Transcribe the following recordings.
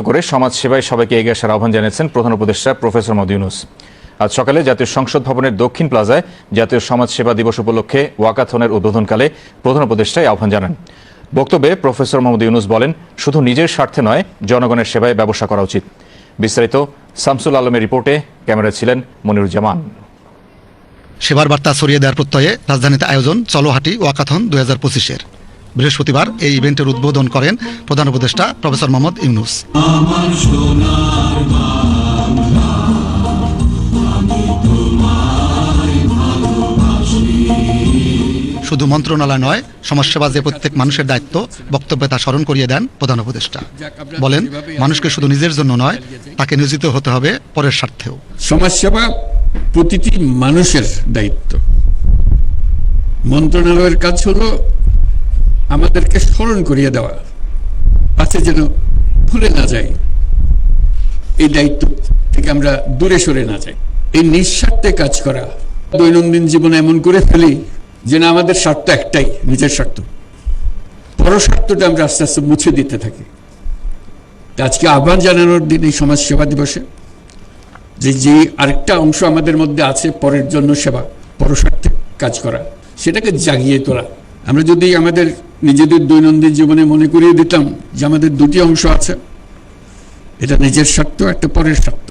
করে সমাজসেবায় সবাইকে এগিয়ে আসার আহ্বান জানিয়েছেন প্রধান উপদেষ্টা প্রফেসর মোহাম্মদ ইউনূস। আজ সকালে জাতীয় সংসদ ভবনের দক্ষিণ প্লাজায় জাতীয় সমাজসেবা দিবস উপলক্ষে ওয়াকাথনের উদ্বোধনকালে প্রধান উপদেষ্টা এই আহ্বান জানান। বক্তব্যে প্রফেসর মোহাম্মদ ইউনূস বলেন, শুধু নিজের স্বার্থে নয়, জনগণের সেবায় ব্যবসা করা উচিত। বিস্তারিত শামসুল আলমের রিপোর্টে, ক্যামেরায় ছিলেন মনিরুজ্জামান। সেবার বার্তা ছড়িয়ে দেওয়ার প্রত্যয়ে রাজধানীতে আয়োজন চলো হাঁটি ওয়াকাথন 2025-এর। বৃহস্পতিবার এই ইভেন্টের উদ্বোধন করেন প্রধান উপদেষ্টা প্রফেসর মোহাম্মদ ইউনূস। শুধু মন্ত্রণালয় নয়, সমাজসেবা যে প্রত্যেক মানুষের দায়িত্ব, বক্তব্যে তা স্মরণ করিয়ে দেন প্রধান উপদেষ্টা। বলেন, মানুষকে শুধু নিজের জন্য নয়, তাকে নিয়োজিত হতে হবে পরের স্বার্থেও। সমাজসেবা প্রতিটি মানুষের দায়িত্ব। মন্ত্রণালয়ের কাজ হলো আমাদেরকে স্মরণ করিয়ে দেওয়া, পাশে যেন ভুলে না যায়, এই দায়িত্ব থেকে আমরা দূরে সরে না যাই। এই নিঃস্বার্থে কাজ করা, দৈনন্দিন জীবনে এমন করে ফেলি যে না, আমাদের স্বার্থ একটাই, নিজের স্বার্থ। পরস্বার্থটা আমরা আস্তে আস্তে মুছে দিতে থাকি। আজকে আহ্বান জানানোর দিন এই সমাজ সেবা দিবসে যে আরেকটা অংশ আমাদের মধ্যে আছে, পরের জন্য সেবা, পরস্বার্থে কাজ করা, সেটাকে জাগিয়ে তোলা। আমরা যদি আমাদের নিজেদের দৈনন্দিন জীবনে মনে করিয়ে দিতাম যে আমাদের দুটি অংশ আছে, এটা নিজের স্বার্থ, একটা পরের স্বার্থ।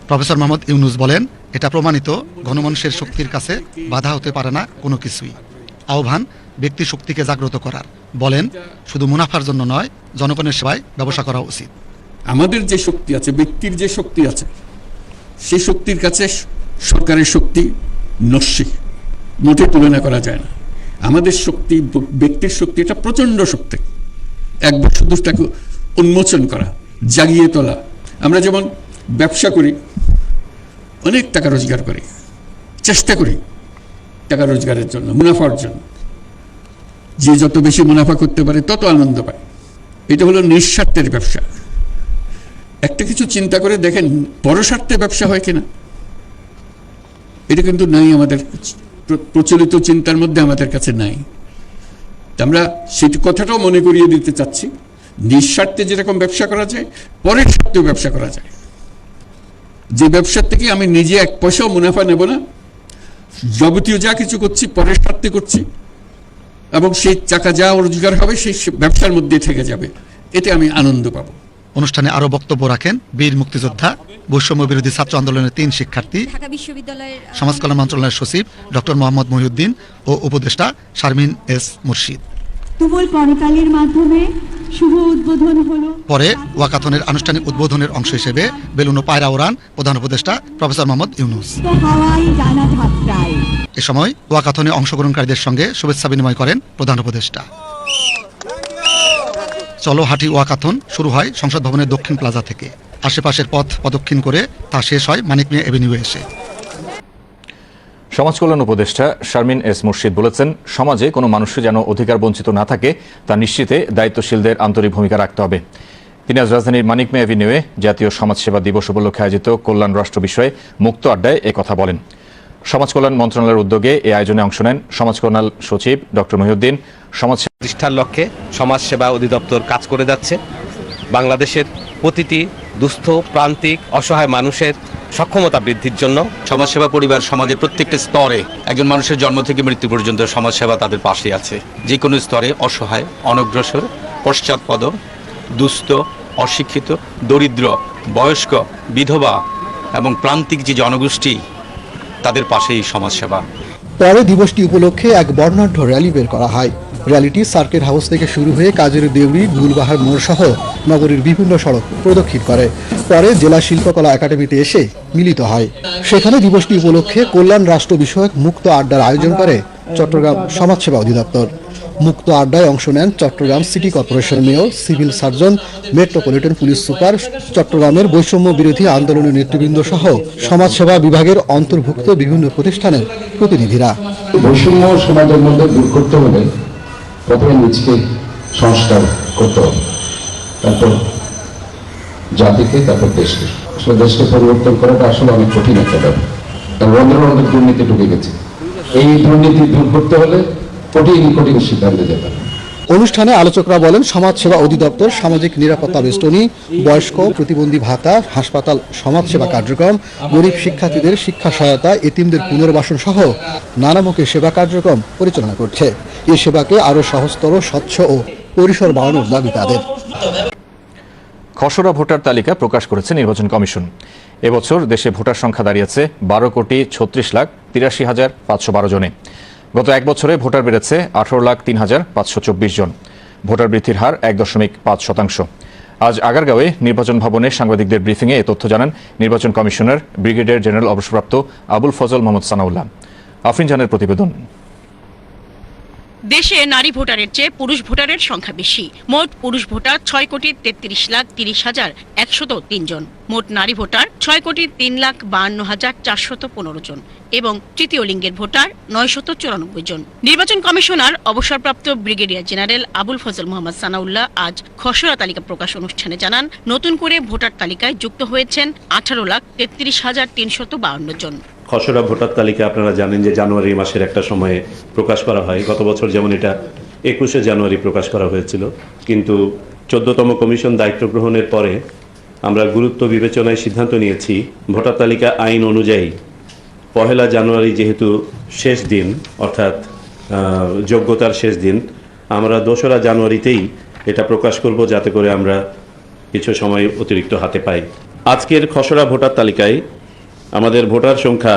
প্রফেসর মোহাম্মদ ইউনূস বলেন, এটা প্রমাণিত গণমানুষের শক্তির কাছে বাধা হতে পারে না কোনো কিছুই। আহ্বান ব্যক্তি শক্তিকে জাগ্রত করার। বলেন, শুধু মুনাফার জন্য নয়, জনগণের সেবায় ব্যবসা করা উচিত। আমাদের যে শক্তি আছে, ব্যক্তির যে শক্তি আছে, সেই শক্তির কাছে সরকারের শক্তি নস্যি, মোটে তুলনা করা যায় না। আমাদের শক্তি, ব্যক্তির শক্তি, এটা প্রচন্ড শক্তি। একবার শুধু তাকে উন্মোচন করা, জাগিয়ে তোলা। আমরা যেমন ব্যবসা করি, অনেক টাকা রোজগার করি, চেষ্টা করি টাকা রোজগারের জন্য, মুনাফার জন্য। যে যত বেশি মুনাফা করতে পারে তত আনন্দ পায়। এটা হলো নিঃস্বার্থের ব্যবসা। একটা কিছু চিন্তা করে দেখেন, পরস্বার্থে ব্যবসা হয় কিনা। এটা কিন্তু নাই, আমাদের প্রচলিত চিন্তার মধ্যে আমাদের কাছে নাই। আমরা সেই কথাটাও মনে করিয়ে দিতে চাচ্ছি, নিঃস্বার্থে যেরকম ব্যবসা করা যায়, পরের স্বার্থেও ব্যবসা করা যায়। যে ব্যবসার থেকে আমি নিজে এক পয়সাও মুনাফা নেব না, যাবতীয় যা কিছু করছি পরের স্বার্থে করছি, এবং সেই টাকা যা রোজগার হবে সেই ব্যবসার মধ্যে থেকে যাবে, এতে আমি আনন্দ পাবো। অনুষ্ঠানে আরো বক্তব্য রাখেন বীর মুক্তিযোদ্ধা, বৈষম্য বিরোধী ছাত্র আন্দোলনের 3 শিক্ষার্থী, ঢাকা বিশ্ববিদ্যালয়ের সমাজ কল্যাণ মন্ত্রণালয়ের সচিব ডক্টর মোহাম্মদ মহিউদ্দিন ও উপদেষ্টা শারমিন এস মুর্শিদ। তুমুল করতালির মাধ্যমে শুভ উদ্বোধন হলো। পরে ওয়াকাথনের আনুষ্ঠানিক উদ্বোধনের অংশ হিসেবে বেলুন ও পায়রা ওড়ান প্রধান উপদেষ্টা প্রফেসর মোহাম্মদ ইউনূস। এ সময় ওয়াকাথনে অংশগ্রহণকারীদের সঙ্গে শুভেচ্ছা বিনিময় করেন প্রধান উপদেষ্টা। চলো হাঁটি ওয়াকাথন শুরু হয় সংসদ ভবনের দক্ষিণ প্লাজা থেকে। আশেপাশের পথ প্রদক্ষিণ করে তা শেষ হয় মানিক মিয়া এভিনিউ এসে। সমাজ কল্যাণ উপদেষ্টা শারমিন এস মুর্শিদ বলেছেন, সমাজে কোনো মানুষের যেন অধিকার বঞ্চিত না থাকে তা নিশ্চিতে দায়িত্বশীলদের আন্তরিক ভূমিকা রাখতে হবে। তিনি আজ রাজধানীর মানিক মিয়া এভিনিউয়ে জাতীয় সমাজসেবা দিবস উপলক্ষে আয়োজিত কল্যাণ রাষ্ট্র বিষয়ে মুক্ত আড্ডায় একথা বলেন। সমাজ কল্যাণ মন্ত্রণালয়ের উদ্যোগে এই আয়োজনে অংশ নেন সমাজ কল্যাণ সচিব ডক্টর মহিউদ্দিন। সমাজ প্রতিষ্ঠার লক্ষ্যে সমাজসেবা অধিদপ্তর কাজ করে যাচ্ছে। বাংলাদেশের প্রতিটি দুস্থ, প্রান্তিক, অসহায় মানুষের সক্ষমতা বৃদ্ধির জন্য সমাজসেবা পরিবার সমাজের প্রত্যেকটা স্তরে একজন মানুষের জন্ম থেকে মৃত্যু পর্যন্ত সমাজসেবা তাদের পাশে আছে। যে কোনো স্তরে অসহায়, অনগ্রসর, পশ্চাৎপদ, দুস্থ, অশিক্ষিত, দরিদ্র, বয়স্ক, বিধবা এবং প্রান্তিক যে জনগোষ্ঠী, তাদের পাশেই সমাজসেবা। পরে দিবসটি উপলক্ষে এক বর্ণাঢ্য র্যালি বের করা হয়। র্যালিটি সার্কিট হাউস থেকে শুরু হয়ে কাজের দেউরি, গুলবাহার মোড় সহ নগরীর বিভিন্ন সড়ক প্রদক্ষিণ করে। পরে জেলা শিল্পকলা একাডেমিতে এসে মিলিত হয়। সেখানে দিবসটি উপলক্ষে কল্যাণ রাষ্ট্র বিষয়ক মুক্ত আড্ডার আয়োজন করে চট্টগ্রাম সমাজসেবা অধিদপ্তর। মুক্ত আড্ডায় অংশ নেন Chattogram city corporation mayor, civil surgeon, metropolitan police super, চট্টগ্রামের বৈষম্য বিরোধী আন্দোলনের নেতৃবৃন্দ সহ সমাজসেবা বিভাগের অন্তর্ভুক্ত বিভিন্ন প্রতিষ্ঠানের প্রতিনিধিরা। বৈষম্য সমাজের মধ্যে দূর করতে হলে প্রথমে নিজকে সংস্কার করতে হবে, তারপর জাতিকে, তারপর দেশকে। আসলে দেশকে পরিবর্তন করাটা আসলে অনেক কঠিন একটা ব্যাপার, কারণ অনেক দুর্নীতি ঢুকে গেছে। এই দুর্নীতি দূর করতে হলে কঠিন কঠিন সিদ্ধান্ত যেতে হবে। অনুষ্ঠানে আলোচকরা বলেন সমাজসেবা অধিদপ্তর সামাজিক নিরাপত্তা বেষ্টনী, বয়স্ক প্রতিবন্ধী ভাতা, হাসপাতাল সমাজসেবা কার্যক্রম, গরিব শিক্ষার্থীদের শিক্ষা সহায়তা, এতিমদের পুনর্বাসন সহ নানামুখী সেবা কার্যক্রম পরিচালনা করছে। এই সেবাকে আরও সহজতর, স্বচ্ছ ও পরিসর বাড়ানোর দাবি তাদের। খসড়া ভোটার তালিকা প্রকাশ করেছে নির্বাচন কমিশন। এবছর দেশে ভোটার সংখ্যা দাঁড়িয়েছে 12,36,83,512 জনে। গত এক বছরে ভোটার বেড়েছে 18,03,524 জন। ভোটার বৃদ্ধির হার 1.5%। আজ আগারগাঁওয়ে নির্বাচন ভবনে সাংবাদিকদের ব্রিফিংয়ে এ তথ্য জানান নির্বাচন কমিশনার ব্রিগেডিয়ার জেনারেল অবসরপ্রাপ্ত আবুল ফজল মোহাম্মদ সানাউল্লাহ। আফরিন জাহানের প্রতিবেদন। দেশে নারী ভোটারের চেয়ে পুরুষ ভোটারের সংখ্যা বেশি। মোট পুরুষ ভোটার 6,33,30,103 জন। মোট নারী ভোটার 6,03,52,415 জন এবং তৃতীয় লিঙ্গের ভোটার 994 জন। নির্বাচন কমিশনার অবসরপ্রাপ্ত ব্রিগেডিয়ার জেনারেল আবুল ফজল মোহাম্মদ সানাউল্লাহ আজ খসড়া তালিকা প্রকাশ অনুষ্ঠানে জানান, নতুন করে ভোটার তালিকায় যুক্ত হয়েছেন 18,33,352 জন। খসড়া ভোটার তালিকা আপনারা জানেন যে জানুয়ারি মাসের একটা সময়ে প্রকাশ করা হয়। গত বছর যেমন এটা 21শে জানুয়ারি প্রকাশ করা হয়েছিল, কিন্তু 14তম কমিশন দায়িত্ব গ্রহণের পরে আমরা গুরুত্ব বিবেচনায় সিদ্ধান্ত নিয়েছি ভোটার তালিকা আইন অনুযায়ী 1 জানুয়ারি যেহেতু শেষ দিন, অর্থাৎ যোগ্যতার শেষ দিন, আমরা 2রা জানুয়ারিতেই এটা প্রকাশ করব, যাতে করে আমরা কিছু সময় অতিরিক্ত হাতে পাই। আজকের খসড়া ভোটার তালিকায় আমাদের ভোটার সংখ্যা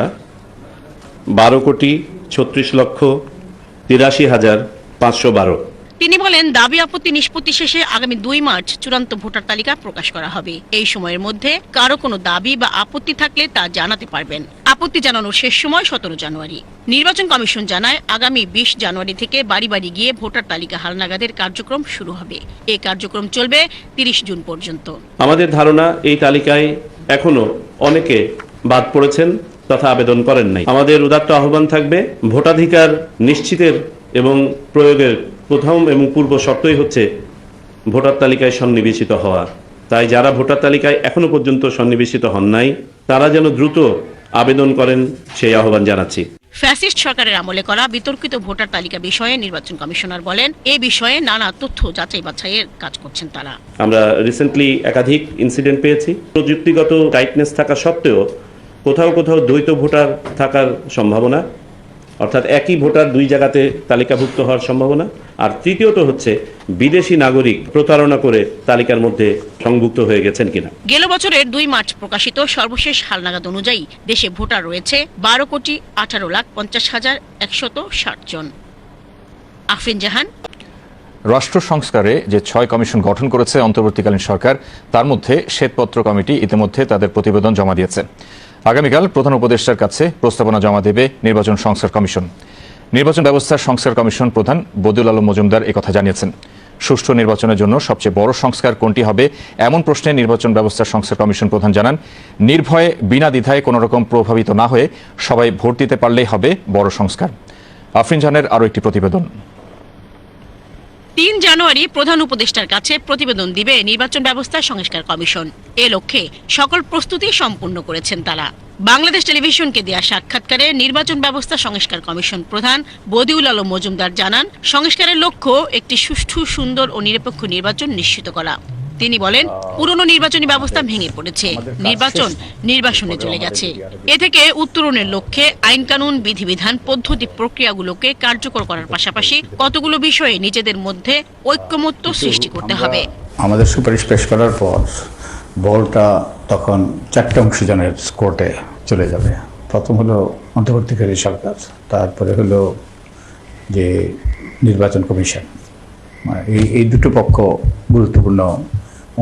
12,36,83,512। তিনি বলেন, দাবি আপত্তি নিষ্পত্তি শেষে আগামী 2 মার্চ চূড়ান্ত ভোটার তালিকা প্রকাশ করা হবে। এই সময়ের মধ্যে কারো কোনো দাবি বা আপত্তি থাকলে তা জানাতে পারবেন। আপত্তি জানানোর শেষ সময় 17 জানুয়ারি। নির্বাচন কমিশন জানায়, আগামী 20 জানুয়ারি থেকে বাড়ি বাড়ি গিয়ে ভোটার তালিকা হালনাগাদের কার্যক্রম শুরু হবে। এই কার্যক্রম চলবে 30 জুন পর্যন্ত। আমাদের ধারণা, এই তালিকায় এখনো অনেকে বাদ পড়েছেন তথা আবেদন করেন নাই। আমাদের উদাত্ত আহ্বান থাকবে, ভোটাধিকার নিশ্চিতের এবং প্রয়োগের প্রথম এবং পূর্ব শর্তই হচ্ছে ভোটার তালিকায় সন্নিবেশিত হওয়া। তাই যারা ভোটার তালিকায় এখনো পর্যন্ত সন্নিবেশিত হন নাই, তারা যেন দ্রুত আবেদন করেন সেই আহ্বান জানাচ্ছি। ফ্যাসিস্ট সরকারের আমলে করা বিতর্কিত ভোটার তালিকা বিষয়ে নির্বাচন কমিশনার বলেন, এই বিষয়ে নানা তথ্য যাচাই বাছাইয়ের কাজ করছেন তারা। আমরা রিসেন্টলি একাধিক ইনসিডেন্ট পেয়েছি। প্রযুক্তিগত টাইটনেস থাকা সত্ত্বেও কোথাও কোথাও দ্বৈত ভোটার থাকার সম্ভাবনা, অর্থাৎ একই ভোটার 2 জায়গাতে তালিকাভুক্ত হওয়ার সম্ভাবনা। আর তৃতীয়ত হচ্ছে বিদেশি নাগরিক প্রতারণা করে তালিকার মধ্যে সংযুক্ত হয়ে গেছেন কিনা। গেল বছরের 2 মার্চ প্রকাশিত সর্বশেষ হালনাগাদ অনুযায়ী দেশে ভোটার রয়েছে 12,18,50,160 জন। আফরিন জাহান। রাষ্ট্র সংস্কারে যে 6 কমিশন গঠন করেছে অন্তর্বর্তীকালীন সরকার, তার মধ্যে শ্বেতপত্র কমিটি ইতিমধ্যে তাদের প্রতিবেদন জমা দিয়েছে। আগামীকাল প্রধান উপদেষ্টার কাছে প্রস্তাবনা জমা দেবে নির্বাচন সংস্কার কমিশন। নির্বাচন ব্যবস্থার সংস্কার কমিশন প্রধান বদিউল আলম মজুমদার একথা জানিয়েছেন। সুষ্ঠু নির্বাচনের জন্য সবচেয়ে বড় সংস্কার কোনটি হবে, এমন প্রশ্নে নির্বাচন ব্যবস্থার সংস্কার কমিশন প্রধান জানান, নির্ভয়ে বিনা দ্বিধায় কোনো রকম প্রভাবিত না হয়ে সবাই ভোট দিতে পারলেই হবে বড় সংস্কার। আফরিন জাহানের আরও একটি প্রতিবেদন। 3 জানুয়ারি প্রধান উপদেষ্টার কাছে প্রতিবেদন দিবে নির্বাচন ব্যবস্থা সংস্কার কমিশন। এ লক্ষ্যে সকল প্রস্তুতি সম্পূর্ণ করেছেন তারা। বাংলাদেশ টেলিভিশনকে দেয়া সাক্ষাৎকারে নির্বাচন ব্যবস্থা সংস্কার কমিশন প্রধান বদিউল আলম মজুমদার জানান, সংস্কারের লক্ষ্য একটি সুষ্ঠু, সুন্দর ও নিরপেক্ষ নির্বাচন নিশ্চিত করা। তিনি বলেন, পুরনো নির্বাচনী ব্যবস্থা ভেঙে পড়েছে, নির্বাচনে চলে গেছে। এ থেকে উত্তরণের লক্ষ্যে আইন কানুন, বিধিবিধান, পদ্ধতি, প্রক্রিয়াগুলোকে কার্যকর করার পাশাপাশি কতগুলো বিষয়ে নিজেদের মধ্যে ঐক্যমত্য সৃষ্টি করতে হবে। আমাদের সুপারিশ পেশ করার পর বলটা তখন 4টে অংশীজনের কোর্টে চলে যাবে। প্রথম হলো অন্তর্বর্তীকালীন সরকার, তারপরে হলো যে নির্বাচন কমিশন। এই দুটো পক্ষ গুরুত্বপূর্ণ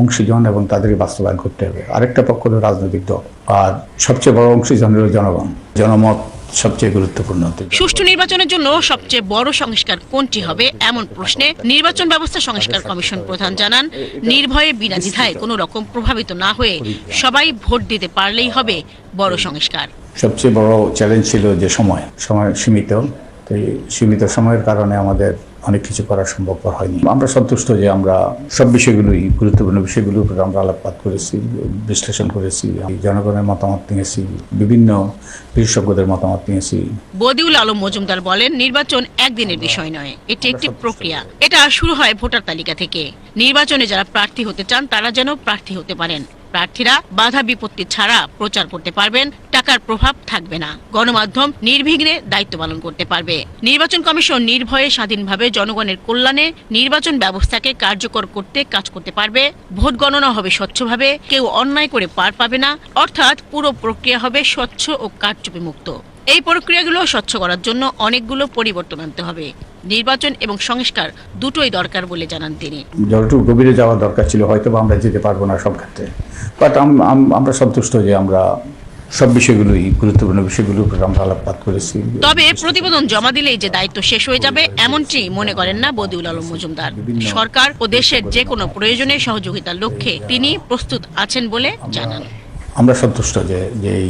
অংশীজন এবং তাদেরকে বাস্তবায়ন করতে হবে। আরেকটা পক্ষ হলো রাজনৈতিক দল, আর সবচেয়ে বড় অংশীজন হলো জনগণ। জনমত সবচেয়ে গুরুত্বপূর্ণ। সুষ্ঠু নির্বাচনের জন্য সবচেয়ে বড় সংস্কার কোনটি হবে, এমন প্রশ্নে নির্বাচন ব্যবস্থা সংস্কার কমিশন প্রধান জানান, নির্ভয়ে বিনা দ্বিধায় কোনো রকম প্রভাবিত না হয়ে সবাই ভোট দিতে পারলেই হবে বড় সংস্কার। সবচেয়ে বড় চ্যালেঞ্জ ছিল যে সময় সীমিত। তো এই সীমিত সময়ের কারণে আমাদের অনেক কিছু করা সম্ভবপর হয়নি। আমরা সন্তুষ্ট যে আমরা সব বিষয়গুলোই, গুরুত্বপূর্ণ বিষয়গুলোর উপরে আমরা আলোকপাত করেছি, বিশ্লেষণ করেছি, জনগণের মতামত নিয়েছি, বিভিন্ন বিশেষজ্ঞদের মতামত নিয়েছি। বদিউল আলম মজুমদার বলেন, নির্বাচন একদিনের বিষয় নয়, এটি একটি প্রক্রিয়া। এটা শুরু হয় ভোটার তালিকা থেকে। নির্বাচনে যারা প্রার্থী হতে চান তারা যেন প্রার্থী হতে পারেন। প্রার্থীরা বাধা বিপত্তি ছাড়া প্রচার করতে পারবেন, টাকার প্রভাব থাকবে না, গণমাধ্যম নির্বিঘ্নে দায়িত্ব পালন করতে পারবে। নির্বাচন কমিশন নির্ভয়ে স্বাধীনভাবে জনগণের কল্যাণে নির্বাচন ব্যবস্থাকে কার্যকর করতে কাজ করতে পারবে। ভোট গণনা হবে স্বচ্ছভাবে, কেউ অন্যায় করে পার পাবে না, অর্থাৎ পুরো প্রক্রিয়া হবে স্বচ্ছ ও কারচুপি মুক্ত। এই প্রক্রিয়াগুলো স্বচ্ছ করার জন্য অনেকগুলো পরিবর্তন আনতে হবে। নির্বাচন এবং সংস্কার দুটোই দরকার বলে জানান তিনি। যতটুকু গভীরে যাওয়া দরকার ছিল হয়তো আমরা যেতে পারবো না সব ক্ষেত্রে, বাট আমরা সন্তুষ্ট যে আমরা সব বিষয়গুলোই, গুরুত্বপূর্ণ বিষয়গুলোর উপর আমরা আলোকপাত করেছি। তবে প্রতিবেদন জমা দিলেই যে দায়িত্ব শেষ হয়ে যাবে এমনটি মনে করেন না বদিউল আলম মজুমদার। সরকার ও দেশের যে কোনো প্রয়োজনে সহযোগিতার লক্ষ্যে তিনি প্রস্তুত আছেন বলে জানান। আমরা সন্তুষ্ট যে এই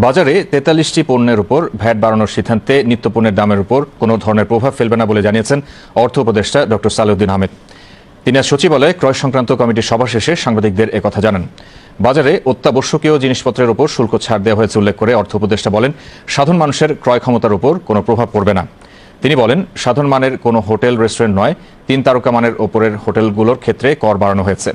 বাজারে 43টি পণ্যের উপর ভ্যাট বাড়ানোর সিদ্ধান্তে নিত্যপণ্যের দামের উপর কোনো ধরনের প্রভাব ফেলবে না বলে জানিয়েছেন অর্থ উপদেষ্টা ডক্টর সালেউদ্দিন আহমেদ। তিনি আজ সচিবালয়ে ক্রয় সংক্রান্ত কমিটির সভা শেষে সাংবাদিকদের একথা জানান। বাজারে অত্যাবশ্যকীয় জিনিসপত্রের উপর শুল্ক ছাড় দেওয়া হয়েছে উল্লেখ করে অর্থ উপদেষ্টা বলেন, সাধারণ মানুষের ক্রয় ক্ষমতার উপর কোনো প্রভাব পড়বে না। তিনি বলেন, সাধারণ মানের কোনো হোটেল রেস্টুরেন্ট নয়, 3 তারকা মানের ওপরের হোটেলগুলোর ক্ষেত্রে কর বাড়ানো হয়েছে।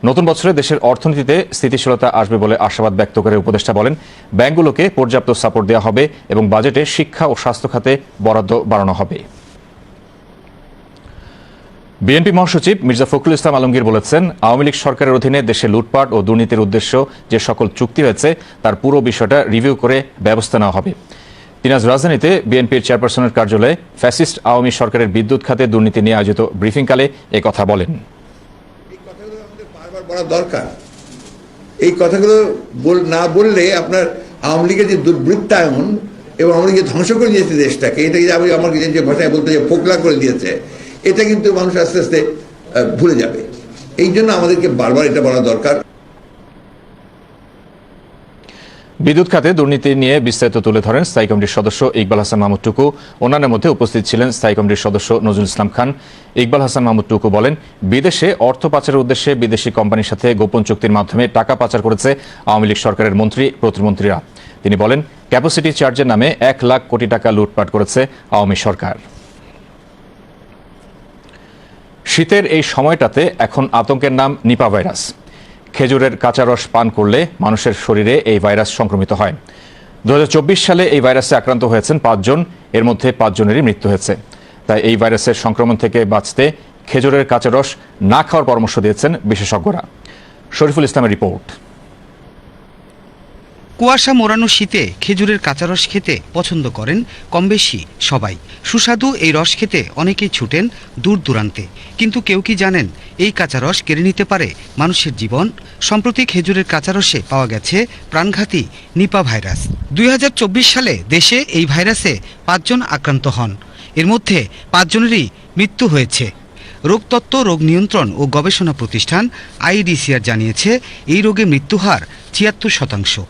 নতুন বছরে দেশের অর্থনীতিতে স্থিতিশীলতা আসবে বলে আশাবাদ ব্যক্ত করে উপদেষ্টা বলেন, ব্যাংকগুলোকে পর্যাপ্ত সাপোর্ট দেওয়া হবে এবং বাজেটে শিক্ষা ও স্বাস্থ্য খাতে বরাদ্দ বাড়ানো হবে। বিএনপি মহাসচিব মির্জা ফখরুল ইসলাম আলমগীর বলেছেন, আওয়ামী লীগ সরকারের অধীনে দেশে লুটপাট ও দুর্নীতির উদ্দেশ্য যে সকল চুক্তি হয়েছে তার পুরো বিষয়টা রিভিউ করে ব্যবস্থা নেওয়া হবে। তিনি আজ রাজধানীতে বিএনপির চেয়ারপারসনের কার্যালয়ে ফ্যাসিস্ট আওয়ামী সরকারের বিদ্যুৎ খাতে দুর্নীতি নিয়ে আয়োজিত ব্রিফিংকালে একথা বলেন। বলা দরকার, এই কথাগুলো না বললে আপনার আওয়ামী লীগের যে দুর্বৃত্তায়ন এবং আওয়ামী লীগের ধ্বংস করে দিয়েছে দেশটাকে, এটাকে আমার যে ভাষায় বলতে যে ফোকলা করে দিয়েছে, এটা কিন্তু মানুষ আস্তে আস্তে ভুলে যাবে। এই জন্য আমাদেরকে বারবার এটা বলা দরকার। বিদ্যুৎ খাতে দুর্নীতি নিয়ে বিস্তারিত তুলে ধরেন স্থায়ী কমিটির সদস্য ইকবাল হাসান মাহমুদ টুকু। অন্যান্যের মধ্যে উপস্থিত ছিলেন স্থায়ী কমিটির সদস্য নজরুল ইসলাম খান। ইকবাল হাসান মাহমুদ টুকু বলেন, বিদেশে অর্থ পাচারের উদ্দেশ্যে বিদেশি কোম্পানির সাথে গোপন চুক্তির মাধ্যমে টাকা পাচার করেছে আওয়ামী লীগ সরকারের মন্ত্রী প্রতিমন্ত্রীরা। তিনি বলেন, ক্যাপাসিটি চার্জের নামে 1 লাখ কোটি টাকা লুটপাট করেছে আওয়ামী সরকার। শীতের এই সময়টাতে এখন আতঙ্কের নাম নিপা ভাইরাস। খেজুরের কাঁচা রস পান করলে মানুষের শরীরে এই ভাইরাস সংক্রমিত হয়। 2024 সালে এই ভাইরাসে আক্রান্ত হয়েছেন 5 জন, এর মধ্যে 5 জনেরই মৃত্যু হয়েছে। তাই এই ভাইরাসের সংক্রমণ থেকে বাঁচতে খেজুরের কাঁচা রস না খাওয়ার পরামর্শ দিয়েছেন বিশেষজ্ঞরা। শরীফুল ইসলামের রিপোর্ট। কুয়াশা মোড়ানো শীতে খেজুরের কাঁচা রস খেতে পছন্দ করেন কমবেশি সবাই। সুস্বাদু এই রস খেতে অনেকেই ছুটেন দূর দূরান্তে, কিন্তু কেউ কি জানেন এই কাঁচা রস কেড়ে নিতে পারে মানুষের জীবন? সম্প্রতি খেজুরের কাঁচা রসে পাওয়া গেছে প্রাণঘাতী নিপা ভাইরাস। 2024 সালে দেশে এই ভাইরাসে 5 জন আক্রান্ত হন, এর মধ্যে 5 জনেরই মৃত্যু হয়েছে। রোগতত্ত্ব, রোগ নিয়ন্ত্রণ ও গবেষণা প্রতিষ্ঠান IDCR জানিয়েছে এই রোগে মৃত্যুহার 76%।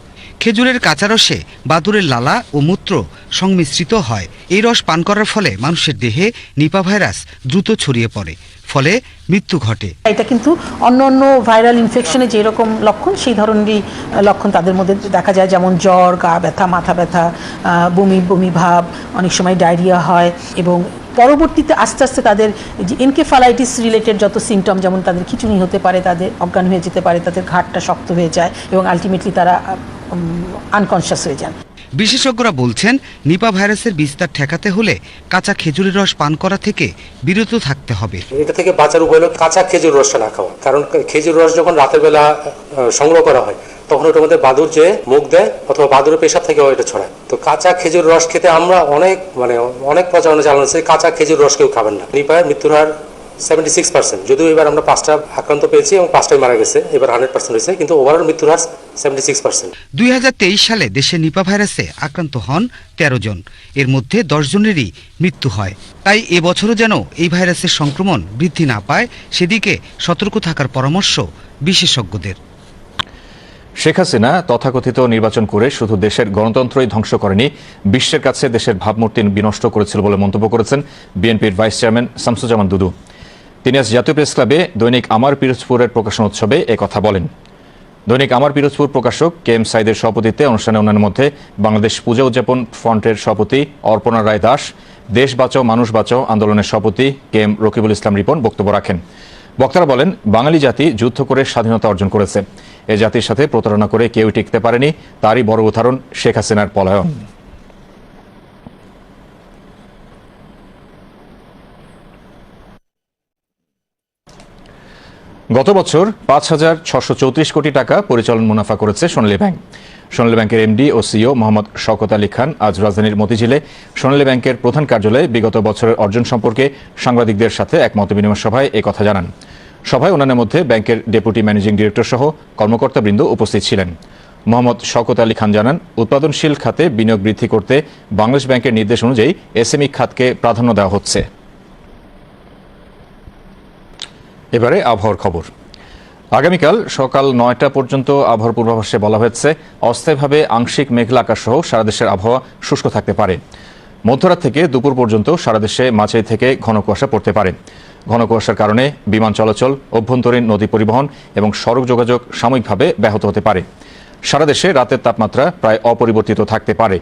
খেজুরের কাঁচা রসে বাদুড়ের লালা ও মূত্র সংমিশ্রিত হয়। এই রস পান করার ফলে মানুষের দেহে নিপা ভাইরাস দ্রুত ছড়িয়ে পড়ে, ফলে মৃত্যু ঘটে। এটা কিন্তু অন্য অন্য ভাইরাল ইনফেকশনে যেরকম লক্ষণ, সেই ধরনেরই লক্ষণ তাদের মধ্যে দেখা যায়, যেমন জ্বর, গা ব্যথা, মাথা ব্যথা, বমি বমি ভাব, অনেক সময় ডায়রিয়া হয় এবং পরবর্তীতে আস্তে আস্তে তাদের যে এনকেফালাইটিস রিলেটেড যত সিমটম, যেমন তাদের খিঁচুনি হতে পারে, তাদের অজ্ঞান হয়ে যেতে পারে, তাদের ঘাড়টা শক্ত হয়ে যায় এবং আলটিমেটলি তারা আনকনশাস হয়ে যান। বিশেষজ্ঞরা বলছেন, নিপা ভাইরাসের বিস্তার ঠেকাতে হলে কাঁচা খেজুরের রস পান করা থেকে বিরত থাকতে হবে। এটা থেকে বাঁচার উপায় হলো কাঁচা খেজুর রসটা না খাওয়া, কারণ খেজুর রস যখন রাতের বেলা সংগ্রহ করা হয় তখন ওটার মধ্যে বাদুর যে মুখ দেয় অথবা বাদুরের পেশাব থেকে এটা ছড়ায়। তো কাঁচা খেজুর রস খেতে আমরা অনেক প্রচারণা চালানো, কাঁচা খেজুর রস কেউ খাবেন না। নিপায়ের মৃত্যুর হার 76%, যদিও এবার আমরা 5টা আক্রান্ত পেয়েছি এবং 5টাই মারা গেছে, এবার 100% হয়েছে, কিন্তু ওভারঅল মৃত্যুর হার 76%। 2023 সালে দেশে নিপা ভাইরাসে আক্রান্ত হন 13 জন, এর মধ্যে 10 জনেরই মৃত্যু হয়। তাই এবছরও যেন এই ভাইরাসের সংক্রমণ বৃদ্ধি না পায় সেদিকে সতর্ক থাকার পরামর্শ বিশেষজ্ঞদের। শেখ হাসিনা তথাকথিত নির্বাচন করে শুধু দেশের গণতন্ত্রই ধ্বংস করেনি, বিশ্বের কাছে দেশের ভাবমূর্তি বিনষ্ট করেছিল বলে মন্তব্য করেছেন বিএনপির ভাইস চেয়ারম্যান শামসুজ্জামান দুদু। তিনি আজ জাতীয় প্রেস ক্লাবে দৈনিক আমার পিরোজপুরের প্রকাশনা উৎসবে একথা বলেন। দৈনিক আমার পিরোজপুর প্রকাশক কে এম সাইদের সভাপতিত্বে অনুষ্ঠানে অন্যান্য মধ্যে বাংলাদেশ পূজা উদযাপন ফ্রন্টের সভাপতি অর্পণা রায় দাস, দেশ বাঁচাও মানুষ বাঁচাও আন্দোলনের সভাপতি কে এম রকিবুল ইসলাম রিপন বক্তব্য রাখেন। বক্তারা বলেন, বাঙালি জাতি যুদ্ধ করে স্বাধীনতা অর্জন করেছে। এ জাতির সাথে প্রতারণা করে কেউ টিকতে পারেনি, তারই বড় উদাহরণ শেখ হাসিনার পলায়ন। গত বছর ৫,৬৩৪ কোটি টাকা পরিচালন মুনাফা করেছে সোনালী ব্যাংক। সোনালী ব্যাংকের এমডি ও সিইও মোহাম্মদ শওকত আলী খান আজ রাজধানীর মতিঝিলে সোনালী ব্যাংকের প্রধান কার্যালয়ে বিগত বছরের অর্জন সম্পর্কে সাংবাদিকদের সাথে এক মতবিনিময় সভায় একথা জানান। সভায় অন্যান্যের মধ্যে ব্যাংকের ডেপুটি ম্যানেজিং ডিরেক্টর সহ কর্মকর্তাবৃন্দ উপস্থিত ছিলেন। মোহাম্মদ শওকত আলী খান জানান, উৎপাদনশীল খাতে বিনিয়োগ বৃদ্ধি করতে বাংলাদেশ ব্যাংকের নির্দেশ অনুযায়ী এসএমই খাতকে প্রাধান্য দেওয়া হচ্ছে। এবারে আবহাওয়ার খবর। আগামীকাল সকাল ৯টা পর্যন্ত আবহাওয়ার পূর্বাভাসে বলা হয়েছে অস্থায়ীভাবে আংশিক মেঘলা আকাশ সহ সারা দেশের আবহাওয়া শুষ্ক থাকতে পারে। মধ্যরাত থেকে দুপুর পর্যন্ত সারা দেশে মাঝারি থেকে ঘন কুয়াশা পড়তে পারে। ঘন কুয়াশার কারণে বিমান চলাচল, অভ্যন্তরীণ নদী পরিবহন এবং সড়ক যোগাযোগ সাময়িকভাবে ব্যাহত হতে পারে। সারা দেশে রাতের তাপমাত্রা প্রায় অপরিবর্তিত থাকতে পারে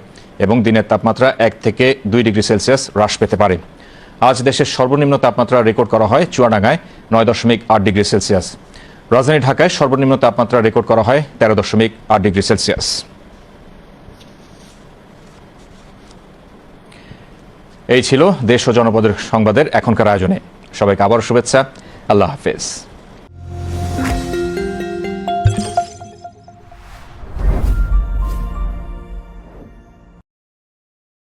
এবং দিনের তাপমাত্রা ১ থেকে ২ ডিগ্রি সেলসিয়াস হ্রাস পেতে পারে। আজ দেশের সর্বনিম্ন তাপমাত্রা রেকর্ড করা হয় চুয়াডাঙ্গায় ৯.৮ ডিগ্রি সেলসিয়াস। রাজধানী ঢাকায় সর্বনিম্ন তাপমাত্রা রেকর্ড করা হয় ১৩.৮ ডিগ্রি সেলসিয়াস। এই ছিল দেশ ও জনপদের সংবাদের এখনকার আয়োজনে। সবাইকে আবারও শুভেচ্ছা। আল্লাহ হাফেজ।